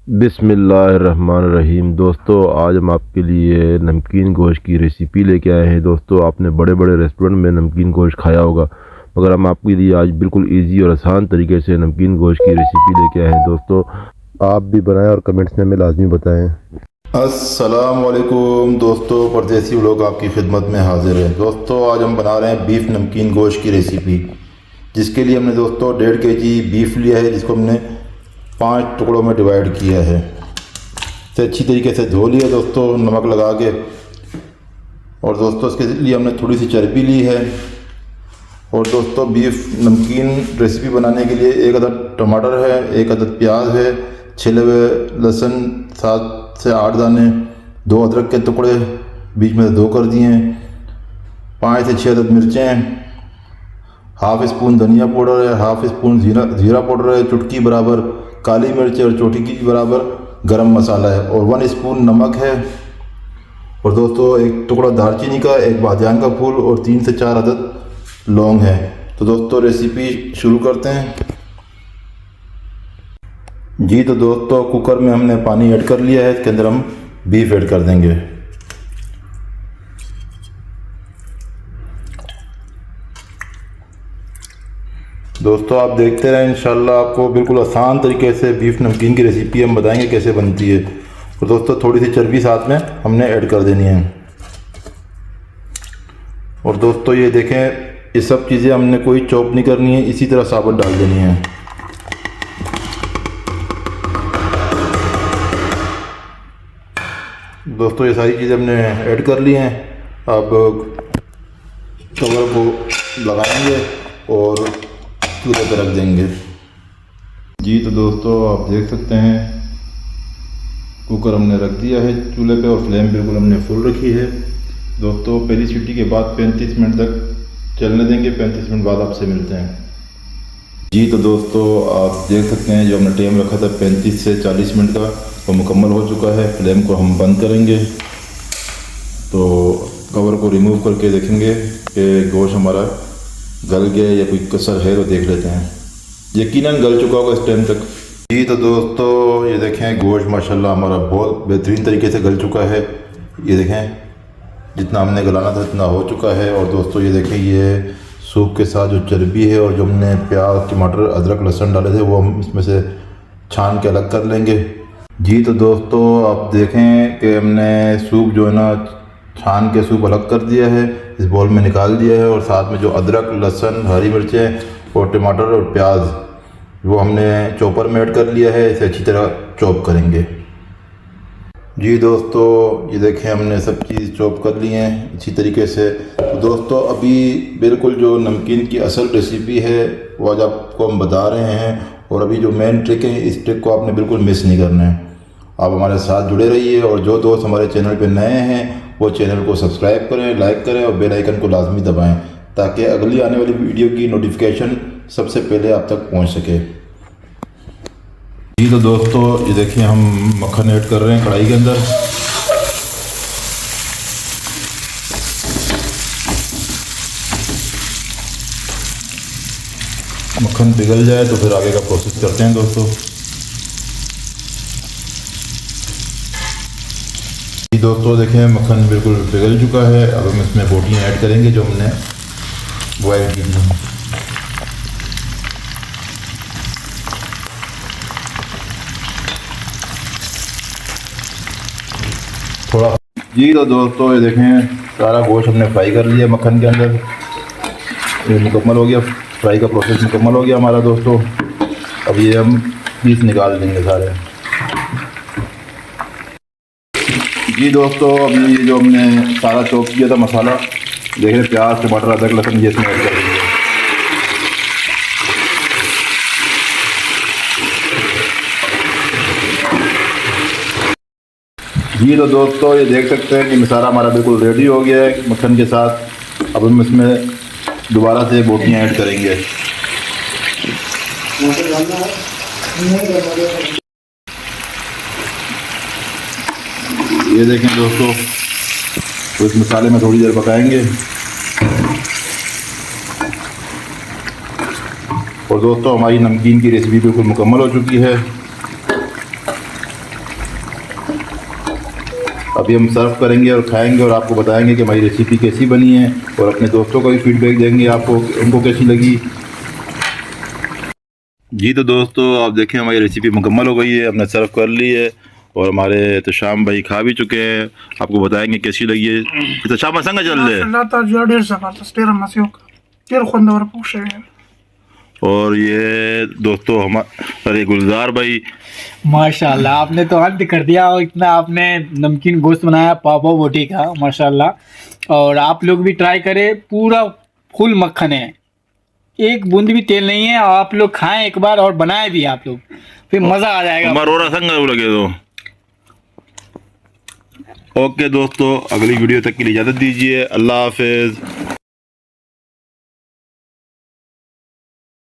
बिस्मिल्लाहिर्रहमानिर्रहीम। दोस्तों, आज हम आपके लिए नमकीन गोश्त की रेसिपी लेके आए हैं। दोस्तों, आपने बड़े बड़े रेस्टोरेंट में नमकीन गोश्त खाया होगा, मगर हम आपके लिए आज बिल्कुल इजी और आसान तरीके से नमकीन गोश्त की रेसिपी लेके आए हैं। दोस्तों, आप भी बनाएं और कमेंट्स में हमें लाजमी बताएं। अस्सलाम वालेकुम दोस्तों, परदेसी लोग आपकी खिदमत में हाजिर हैं। दोस्तों, आज हम बना रहे हैं बीफ नमकीन गोश्त की रेसिपी, जिसके लिए हमने दोस्तों 1.5 kg बीफ लिया है, जिसको हमने 5 टुकड़ों में डिवाइड किया है। इसे अच्छी तरीके से धो लिया दोस्तों नमक लगा के। और दोस्तों, इसके लिए हमने थोड़ी सी चर्बी ली है। और दोस्तों, बीफ नमकीन रेसिपी बनाने के लिए 1 अदद टमाटर है, 1 अदद प्याज है, छिले हुए लहसुन 7 से 8 दाने, 2 अदरक के टुकड़े बीच में से 2 कर दिए हैं, 5 से 6 अदद मिर्चें हैं, हाफ़ स्पून धनिया पाउडर है, हाफ़ स्पून जीरा पाउडर है, चुटकी बराबर काली मिर्च और चोटी बराबर गरम मसाला है, और 1 स्पून नमक है। और दोस्तों, 1 टुकड़ा दालचीनी का, 1 बादियान का फूल और 3 से 4 अदद लौंग है। तो दोस्तों, रेसिपी शुरू करते हैं जी। तो दोस्तों, कुकर में हमने पानी ऐड कर लिया है, इसके अंदर हम बीफ ऐड कर देंगे। दोस्तों, आप देखते रहें, इंशाल्लाह आपको बिल्कुल आसान तरीके से बीफ नमकीन की रेसिपी हम बताएंगे कैसे बनती है। और दोस्तों, थोड़ी सी चर्बी साथ में हमने ऐड कर देनी है। और दोस्तों, ये देखें, ये सब चीज़ें हमने कोई चॉप नहीं करनी है, इसी तरह साबुत डाल देनी है। दोस्तों, ये सारी चीज़ें हमने ऐड कर ली हैं। अब कवर को लगाएंगे और चूल्हे पर रख देंगे जी। तो दोस्तों, आप देख सकते हैं, कुकर हमने रख दिया है चूल्हे पे और फ्लेम बिल्कुल हमने फुल रखी है। दोस्तों, पहली सीटी के बाद 35 मिनट तक चलने देंगे। 35 मिनट बाद आपसे मिलते हैं जी। तो दोस्तों, आप देख सकते हैं, जो हमने टाइम रखा था 35 से 40 मिनट का, वो मुकम्मल हो चुका है। फ्लेम को हम बंद करेंगे तो कवर को रिमूव करके देखेंगे कि गोश्त हमारा गल गया या कोई कसर है, तो देख लेते हैं। यकीनन गल चुका होगा इस टाइम तक जी। तो दोस्तों, ये देखें, गोश्त माशाल्लाह हमारा बहुत बेहतरीन तरीके से गल चुका है। ये देखें, जितना हमने गलाना था इतना हो चुका है। और दोस्तों, ये देखें, ये सूप के साथ जो चर्बी है और जो हमने प्याज टमाटर अदरक लहसुन डाले थे, वो हम इसमें से छान के अलग कर लेंगे जी। तो दोस्तों, आप देखें कि हमने सूप जो है ना, छान के सूप अलग कर दिया है, इस बॉल में निकाल दिया है। और साथ में जो अदरक लहसुन हरी मिर्चें और टमाटर और प्याज, वो हमने चॉपर में ऐड कर लिया है। इसे अच्छी तरह चॉप करेंगे जी। दोस्तों, ये देखें, हमने सब चीज़ चॉप कर ली हैं अच्छी तरीके से। तो दोस्तों, अभी बिल्कुल जो नमकीन की असल रेसिपी है वो आज आपको हम बता रहे हैं। और अभी जो मेन ट्रिक है, इस ट्रिक को आपने बिल्कुल मिस नहीं करना है। आप हमारे साथ जुड़े रहिए, और जो दोस्त हमारे चैनल पे नए हैं वो चैनल को सब्सक्राइब करें, लाइक करें और बेल आइकन को लाजमी दबाएं, ताकि अगली आने वाली वीडियो की नोटिफिकेशन सबसे पहले आप तक पहुंच सके जी। तो दोस्तों, ये देखिए, हम मक्खन ऐड कर रहे हैं कढ़ाई के अंदर। मक्खन पिघल जाए तो फिर आगे का प्रोसेस करते हैं दोस्तों जी। दोस्तों, देखें, मक्खन बिल्कुल पिघल चुका है। अब हम इसमें बोटियाँ ऐड करेंगे जो हमने बॉयल की थी थोड़ा जी। तो दोस्तों, ये देखें, सारा गोश्त हमने फ्राई कर लिया मक्खन के अंदर। ये मुकम्मल हो गया, फ्राई का प्रोसेस मुकम्मल हो गया हमारा दोस्तों। अब ये हम पीस निकाल देंगे सारे जी। दोस्तों, अभी ये जो हमने सारा चॉप किया था मसाला, देख रहे, प्याज टमाटर अदरक लहसुन, ये इसमें ऐड कर देंगे जी। तो दोस्तों, ये देख सकते हैं कि मसाला हमारा बिल्कुल रेडी हो गया है मक्खन के साथ। अब हम इसमें दोबारा से बोटियाँ ऐड करेंगे। ये देखें दोस्तों, तो इस मसाले में थोड़ी देर पकाएंगे। और दोस्तों, हमारी नमकीन की रेसिपी बिल्कुल मुकम्मल हो चुकी है। अभी हम सर्व करेंगे और खाएंगे और आपको बताएंगे कि हमारी रेसिपी कैसी बनी है और अपने दोस्तों को भी फीडबैक देंगे आपको उनको कैसी लगी। जी तो दोस्तों आप देखें हमारी रेसिपी मुकम्मल हो गई है, हमने सर्व कर ली है और हमारे एहतशाम भाई खा भी चुके हैं, आपको बताएंगे कैसी लगी है। एहतशाम संग चल रहे और ये दोस्तों हमारे गुलजार भाई माशाल्लाह आपने तो हद कर दिया और इतना आपने नमकीन गोश्त बनाया पाव बोटी का माशाल्लाह। और आप लोग भी ट्राई करें, पूरा फुल मक्खन है, एक बूंद भी तेल नहीं है। आप लोग खाएं एक बार और बनाए भी आप लोग, फिर मजा आ जाएगा। रोरा संग लगे तो ओके दोस्तों, अगली वीडियो तक के लिए इजाज़त दीजिए। अल्लाह हाफिज़।